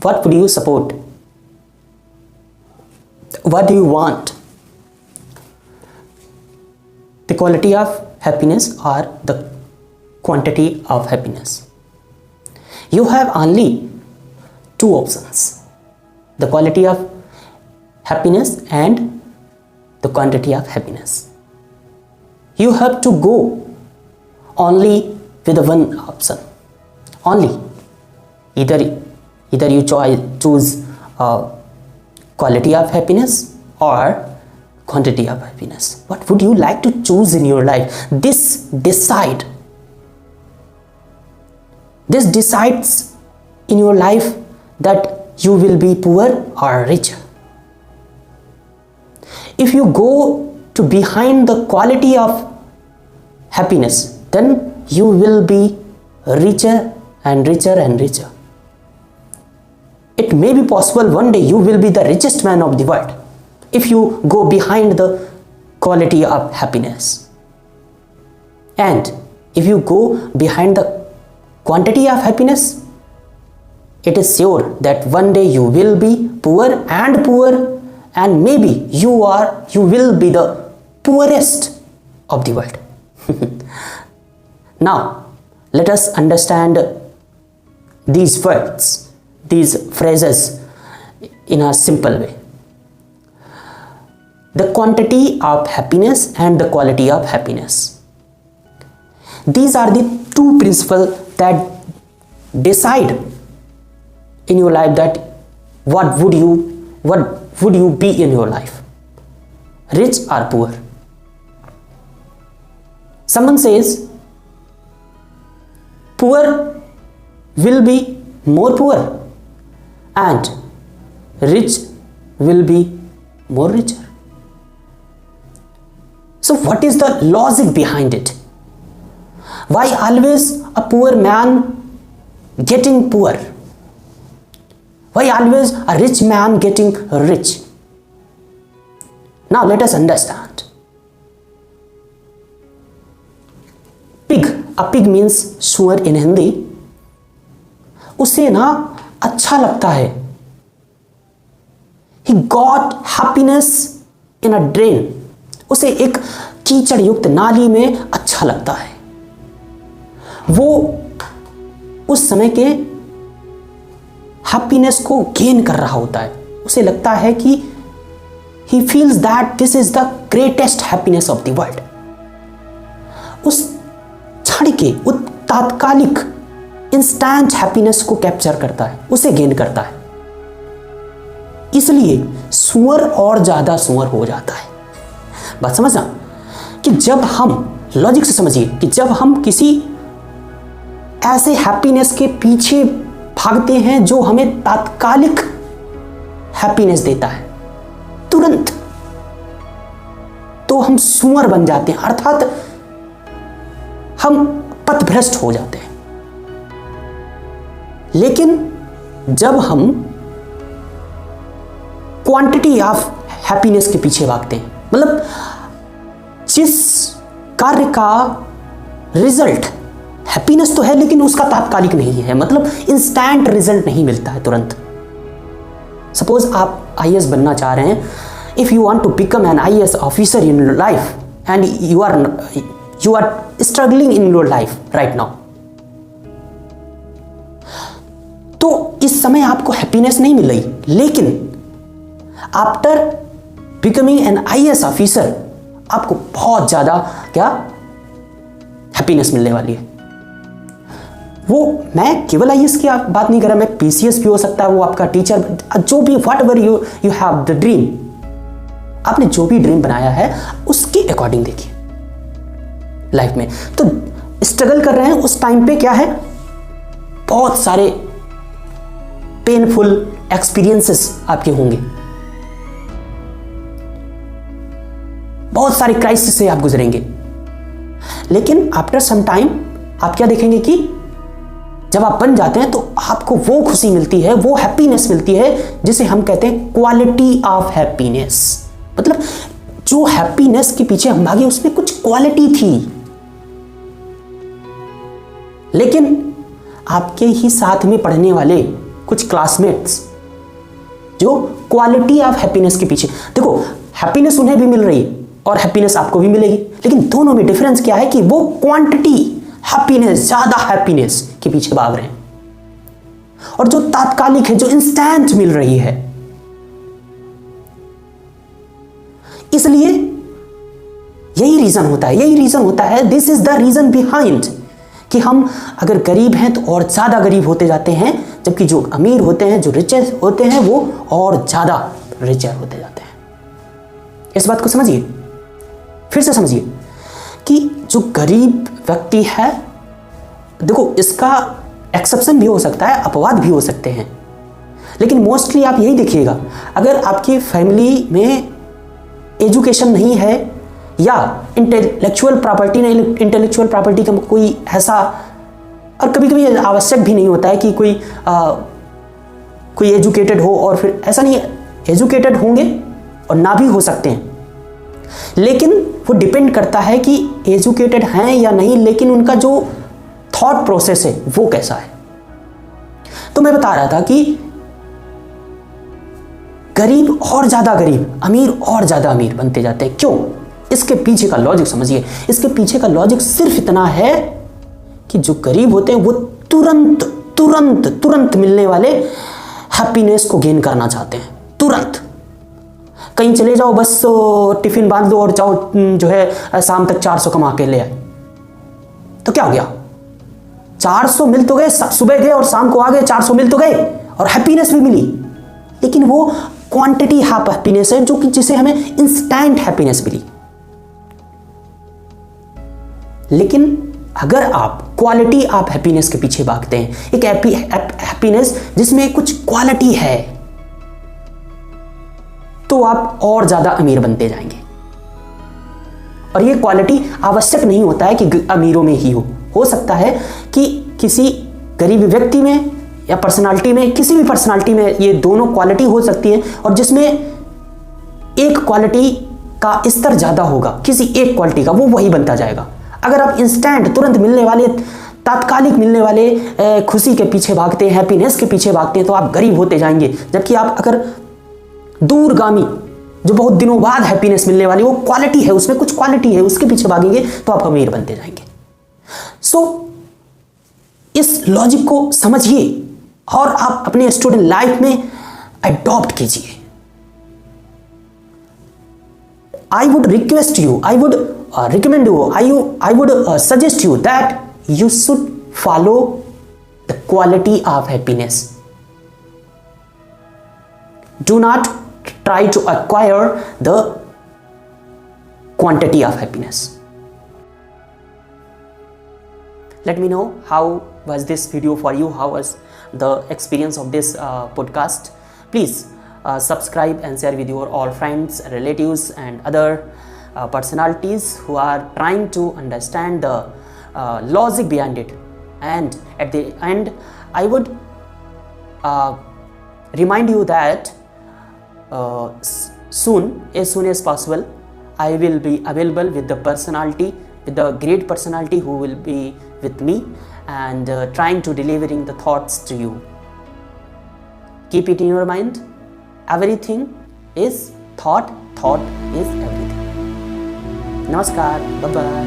what would you support? What do you want? The quality of happiness or the quantity of happiness? You have only two options: the quality of happiness and the quantity of happiness. You have to go only with one option. Only either you choose quality of happiness or quantity of happiness. What would you like to choose in your life? This decides in your life that you will be poor or rich. If you go to behind the quality of happiness, then you will be richer and richer and richer. It may be possible one day you will be the richest man of the world if you go behind the quality of happiness. And if you go behind the quantity of happiness, it is sure that one day you will be poor, and maybe you will be the poorest of the world. Now let us understand these words, these phrases in a simple way. The quantity of happiness and the quality of happiness. These are the two principles that decide in your life that what would you be in your life, rich or poor. Someone says poor will be more poor and rich will be more richer. So what is the logic behind it? Why always a poor man getting poor? Why always a rich man getting rich? Now let us understand. A pig means sugar in Hindi. उसे ना अच्छा लगता है. He got happiness in a drain. उसे एक कीचड़ युक्त नाली में अच्छा लगता है. वो उस समय के हैप्पीनेस को गेन कर रहा होता है. उसे लगता है कि he feels that this is the greatest happiness of the world. उस क्षण के तात्कालिक इंस्टेंट हैप्पीनेस को कैप्चर करता है, उसे गेन करता है. इसलिए सुअर और ज्यादा सुअर हो जाता है. बात समझना कि जब हम लॉजिक से समझिए कि जब हम किसी ऐसे हैप्पीनेस के पीछे भागते हैं जो हमें तात्कालिक हैप्पीनेस देता है तुरंत, तो हम सुअर बन जाते हैं, अर्थात हम पथभ्रष्ट हो जाते हैं. लेकिन जब हम क्वांटिटी ऑफ हैप्पीनेस के पीछे भागते हैं, मतलब जिस कार्य का रिजल्ट हैप्पीनेस तो है लेकिन उसका तात्कालिक नहीं है, मतलब इंस्टेंट रिजल्ट नहीं मिलता है तुरंत. सपोज आप आईएएस बनना चाह रहे हैं. If you want to become an IAS officer in your life and you are struggling in your life right now, तो इस समय आपको हैप्पीनेस नहीं मिल रही, लेकिन after becoming an IAS officer आपको बहुत ज्यादा क्या हैप्पीनेस मिलने वाली है. वो मैं केवल आईएएस की बात नहीं कर रहा, मैं पीसीएस भी हो सकता है, वो आपका टीचर, जो भी what ever you have the dream, आपने जो भी ड्रीम बनाया है उसके अकॉर्डिंग देखिए लाइफ में. तो स्ट्रगल कर रहे हैं उस टाइम पे क्या है, बहुत सारे पेनफुल एक्सपीरियंसेस आपके होंगे, बहुत सारे क्राइसिस से आप गुजरेंगे. लेकिन आफ्टर सम टाइम आप क्या देखेंगे कि जब आप बन जाते हैं तो आपको वो खुशी मिलती है, वो हैप्पीनेस मिलती है जिसे हम कहते हैं क्वालिटी ऑफ हैप्पीनेस. मतलब जो हैप्पीनेस के पीछे हम भागे उसमें कुछ क्वालिटी थी. लेकिन आपके ही साथ में पढ़ने वाले कुछ क्लासमेट्स जो क्वालिटी ऑफ हैप्पीनेस के पीछे, देखो हैप्पीनेस उन्हें भी मिल रही है और हैप्पीनेस आपको भी मिलेगी, लेकिन दोनों में डिफरेंस क्या है कि वो क्वांटिटी हैप्पीनेस, ज्यादा हैप्पीनेस के पीछे भाग रहे हैं, और जो तात्कालिक है, जो इंस्टेंट मिल रही है। इसलिए यही रीजन होता है, this is the reason behind कि हम अगर गरीब हैं तो और ज्यादा गरीब होते जाते हैं, जबकि जो अमीर होते हैं, जो रिचेस होते हैं, वो और ज्यादा रिचर होते जाते हैं। इस बात को समझिए, फिर से समझिए कि जो गरीब व्यक्ति है, देखो इसका एक्सेप्शन भी हो सकता है, अपवाद भी हो सकते हैं, लेकिन मोस्टली आप यही देखिएगा, अगर आपकी फैमिली में एजुकेशन नहीं है या इंटेलेक्चुअल प्रॉपर्टी का कोई ऐसा, और कभी कभी आवश्यक भी नहीं होता है कि कोई एजुकेटेड हो, और फिर ऐसा नहीं है, एजुकेटेड होंगे और ना भी हो सकते हैं, लेकिन वो डिपेंड करता है कि एजुकेटेड हैं या नहीं, लेकिन उनका जो थॉट प्रोसेस है वो कैसा है। तो मैं बता रहा था कि गरीब और ज्यादा गरीब, अमीर और ज्यादा अमीर बनते जाते हैं। क्यों? इसके पीछे का लॉजिक समझिए। इसके पीछे का लॉजिक सिर्फ इतना है कि जो गरीब होते हैं वो तुरंत मिलने वाले हैप्पीनेस को गेन करना चाहते हैं। तुरंत कहीं चले जाओ, बस टिफिन बांध लो और जाओ, जो है शाम तक 400 कमा के ले आए, तो क्या हो गया? 400 मिल तो गए, सुबह गए और शाम को आ गए, 400 मिल तो गए और हैप्पीनेस भी मिली, लेकिन वो क्वांटिटी हैप्पीनेस है जो कि जिसे हमें इंस्टेंट हैप्पीनेस मिली। लेकिन अगर आप क्वालिटी ऑफ हैप्पीनेस के पीछे भागते हैं, एक हैप्पीनेस जिसमें कुछ क्वालिटी है, तो आप और ज्यादा अमीर बनते जाएंगे। और ये क्वालिटी आवश्यक नहीं होता है कि अमीरों में ही हो सकता है कि किसी गरीब व्यक्ति में या पर्सनालिटी में, किसी भी पर्सनालिटी में ये दोनों क्वालिटी हो सकती है, और जिसमें एक क्वालिटी का स्तर ज्यादा होगा, किसी एक क्वालिटी का, वो वही बनता जाएगा। अगर आप इंस्टेंट, तुरंत मिलने वाले, तात्कालिक मिलने वाले खुशी के पीछे भागते हैं, हैप्पीनेस के पीछे भागते हैं, तो आप गरीब होते जाएंगे। जबकि आप अगर दूरगामी, जो बहुत दिनों बाद हैप्पीनेस मिलने वाली, वो क्वालिटी है, उसमें कुछ क्वालिटी है, उसके पीछे भागेंगे तो आप अमीर बनते जाएंगे। इस लॉजिक को समझिए और आप अपने स्टूडेंट लाइफ में अडॉप्ट कीजिए। I would request you, I would recommend you, I would suggest you that you should follow the quality of happiness. Do not try to acquire the quantity of happiness. Let me know how was this video for you, how was the experience of this podcast. Please subscribe and share with your all friends, relatives and other personalities who are trying to understand the logic behind it. And at the end, I would remind you that as soon as possible, I will be available with the personality, with the great personality who will be with me and trying to delivering the thoughts to you. Keep it in your mind. Everything is thought is everything. Namaskar. Bye bye.